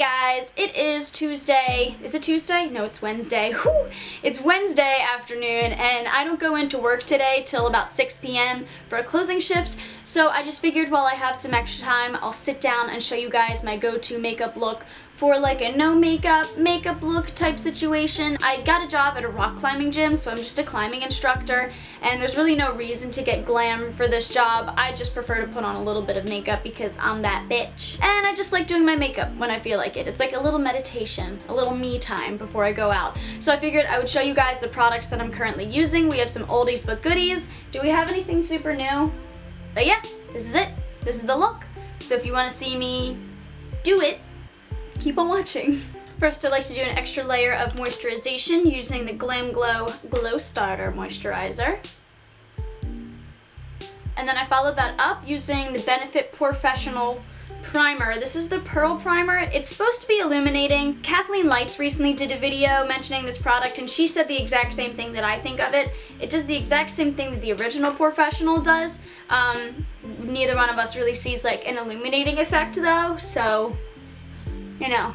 guys, it is Tuesday. Is it Tuesday? No, it's Wednesday. Whew. It's Wednesday afternoon and I don't go into work today till about 6 p.m. for a closing shift, so I just figured while I have some extra time, I'll sit down and show you guys my go-to makeup look for like a no makeup look type situation. I got a job at a rock climbing gym, so I'm just a climbing instructor, and there's really no reason to get glam for this job. I just prefer to put on a little bit of makeup because I'm that bitch. And I just like doing my makeup when I feel like it. It's like a little meditation, a little me time before I go out. So I figured I would show you guys the products that I'm currently using. We have some oldies but goodies. Do we have anything super new? But yeah, this is it. This is the look. So if you want to see me do it, keep on watching. First, I like to do an extra layer of moisturization using the Glamglow Glowstarter moisturizer. And then I followed that up using the Benefit Porefessional primer. This is the Pearl primer. It's supposed to be illuminating. Kathleen Lights recently did a video mentioning this product and she said the exact same thing that I think of it. It does the exact same thing that the original Porefessional does. Neither one of us really sees like an illuminating effect though, so you know,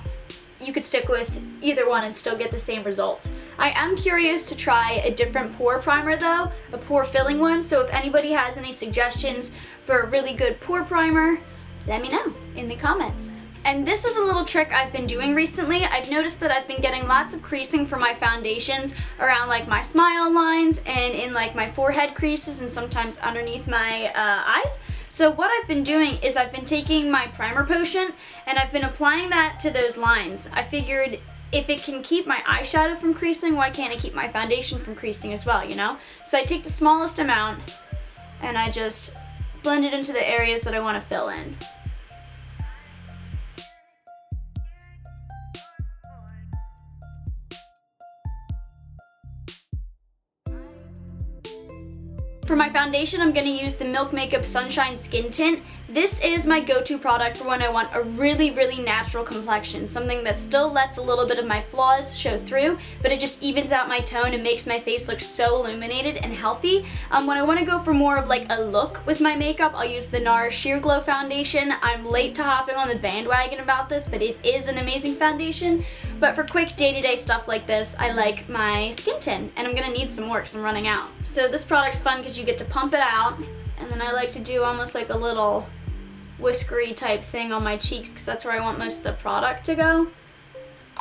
you could stick with either one and still get the same results. I am curious to try a different pore primer though, a pore filling one, so if anybody has any suggestions for a really good pore primer, let me know in the comments. And this is a little trick I've been doing recently. I've noticed that I've been getting lots of creasing for my foundations around like my smile lines and in like my forehead creases and sometimes underneath my eyes. So what I've been doing is I've been taking my primer potion and I've been applying that to those lines. I figured if it can keep my eyeshadow from creasing, why can't it keep my foundation from creasing as well, you know? So I take the smallest amount and I just blend it into the areas that I want to fill in. For my foundation, I'm going to use the Milk Makeup Sunshine Skin Tint. This is my go-to product for when I want a really, really natural complexion. Something that still lets a little bit of my flaws show through, but it just evens out my tone and makes my face look so illuminated and healthy. When I want to go for more of like a look with my makeup, I'll use the NARS Sheer Glow Foundation. I'm late to hopping on the bandwagon about this, but it is an amazing foundation. But for quick day-to-day stuff like this, I like my Skin Tint, and I'm going to need some more because I'm running out. So this product's fun because you get to pump it out, and then I like to do almost like a little whiskery type thing on my cheeks because that's where I want most of the product to go.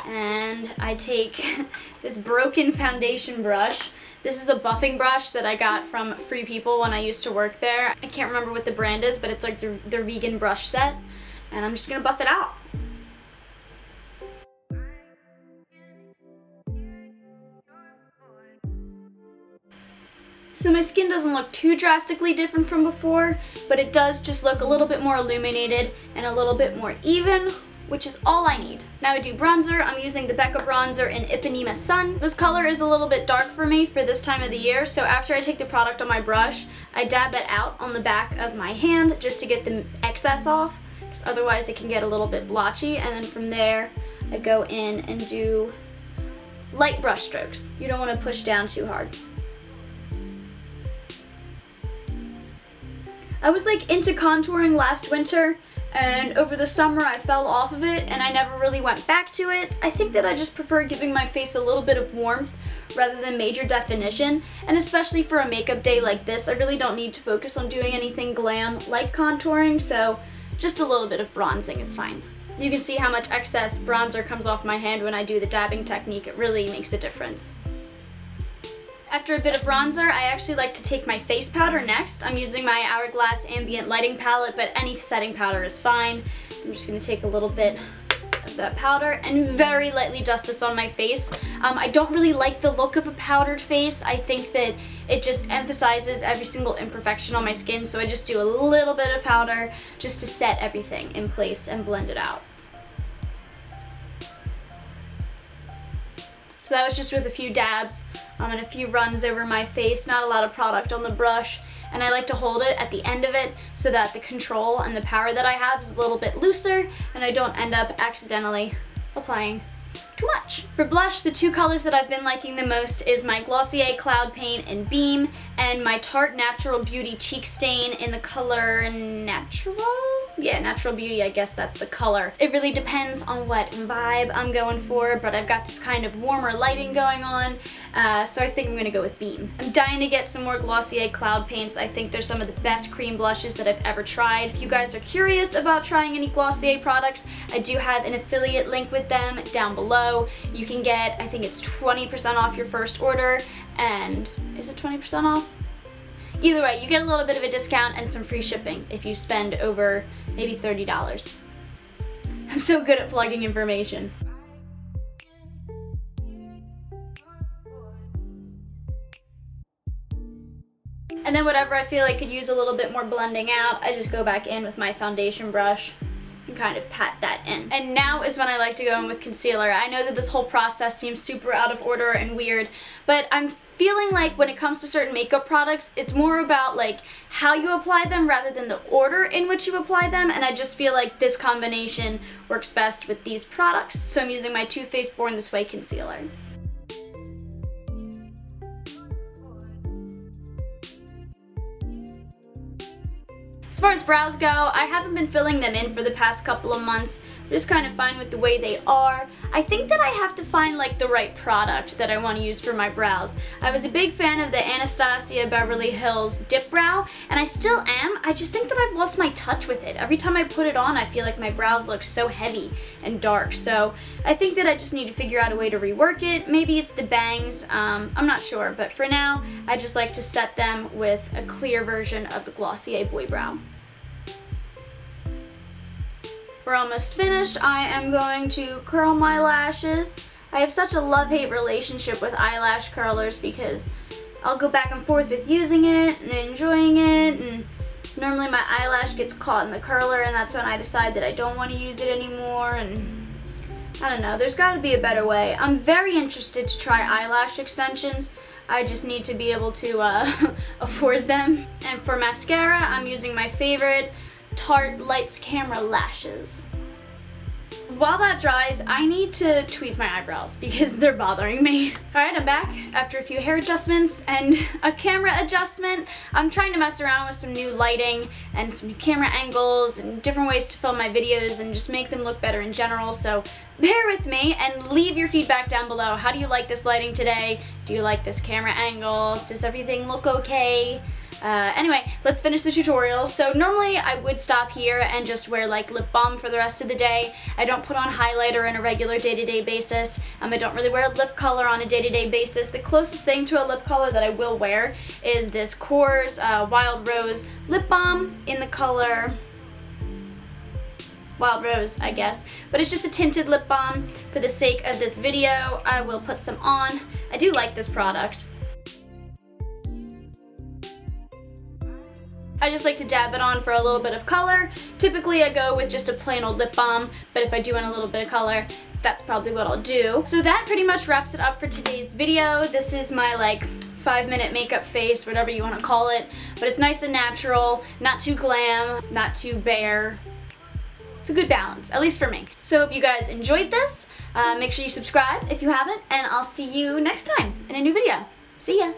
And I take this broken foundation brush. This is a buffing brush that I got from Free People when I used to work there. I can't remember what the brand is, but it's like their vegan brush set, and I'm just gonna buff it out. So my skin doesn't look too drastically different from before, but it does just look a little bit more illuminated and a little bit more even, which is all I need. Now I do bronzer. I'm using the Becca bronzer in Ipanema Sun. This color is a little bit dark for me for this time of the year, so after I take the product on my brush, I dab it out on the back of my hand just to get the excess off, because otherwise it can get a little bit blotchy, and then from there I go in and do light brush strokes. You don't want to push down too hard. I was like into contouring last winter, and over the summer I fell off of it and I never really went back to it. I think that I just prefer giving my face a little bit of warmth rather than major definition, and especially for a makeup day like this, I really don't need to focus on doing anything glam like contouring, so just a little bit of bronzing is fine. You can see how much excess bronzer comes off my hand when I do the dabbing technique. It really makes a difference. After a bit of bronzer, I actually like to take my face powder next. I'm using my Hourglass Ambient Lighting palette, but any setting powder is fine. I'm just going to take a little bit of that powder and very lightly dust this on my face. I don't really like the look of a powdered face. I think that it just emphasizes every single imperfection on my skin, so I just do a little bit of powder just to set everything in place and blend it out. So that was just with a few dabs and a few runs over my face, not a lot of product on the brush, and I like to hold it at the end of it so that the control and the power that I have is a little bit looser and I don't end up accidentally applying too much. For blush, the two colors that I've been liking the most is my Glossier Cloud Paint in Beam and my Tarte Natural Beauty Cheek Stain in the color Natural? Yeah, Natural Beauty, I guess that's the color. It really depends on what vibe I'm going for, but I've got this kind of warmer lighting going on, so I think I'm gonna go with Beam. I'm dying to get some more Glossier cloud paints. I think they're some of the best cream blushes that I've ever tried. If you guys are curious about trying any Glossier products, I do have an affiliate link with them down below. You can get, I think it's 20% off your first order, and is it 20% off? Either way, you get a little bit of a discount and some free shipping if you spend over maybe $30. I'm so good at plugging information. And then whatever I feel like could use a little bit more blending out, I just go back in with my foundation brush and kind of pat that in. And now is when I like to go in with concealer. I know that this whole process seems super out of order and weird, but I'm feeling like when it comes to certain makeup products, it's more about like how you apply them rather than the order in which you apply them, and I just feel like this combination works best with these products. So I'm using my Too Faced Born This Way concealer. As far as brows go, I haven't been filling them in for the past couple of months. I'm just kind of fine with the way they are. I think that I have to find like the right product that I want to use for my brows. I was a big fan of the Anastasia Beverly Hills Dip Brow, and I still am. I just think that I've lost my touch with it. Every time I put it on, I feel like my brows look so heavy and dark. So I think that I just need to figure out a way to rework it. Maybe it's the bangs, I'm not sure. But for now, I just like to set them with a clear version of the Glossier Boy Brow. We're almost finished. I am going to curl my lashes. I have such a love-hate relationship with eyelash curlers because I'll go back and forth with using it and enjoying it, and normally my eyelash gets caught in the curler, and that's when I decide that I don't want to use it anymore, and I don't know, there's got to be a better way. I'm very interested to try eyelash extensions. I just need to be able to afford them. And for mascara, I'm using my favorite Tarte Lights Camera Lashes. While that dries, I need to tweeze my eyebrows because they're bothering me. Alright, I'm back after a few hair adjustments and a camera adjustment. I'm trying to mess around with some new lighting and some new camera angles and different ways to film my videos and just make them look better in general, so bear with me and leave your feedback down below. How do you like this lighting today? Do you like this camera angle? Does everything look okay? Anyway, let's finish the tutorial. So normally I would stop here and just wear like lip balm for the rest of the day. I don't put on highlighter on a regular day-to-day basis. I don't really wear lip color on a day-to-day basis. The closest thing to a lip color that I will wear is this Kors Wild Rose lip balm in the color Wild Rose, I guess. But it's just a tinted lip balm. For the sake of this video, I will put some on. I do like this product. I just like to dab it on for a little bit of color. Typically I go with just a plain old lip balm, but if I do want a little bit of color, that's probably what I'll do. So that pretty much wraps it up for today's video. This is my like 5-minute makeup face, whatever you want to call it, but it's nice and natural, not too glam, not too bare. It's a good balance, at least for me. So I hope you guys enjoyed this. Make sure you subscribe if you haven't, and I'll see you next time in a new video. See ya!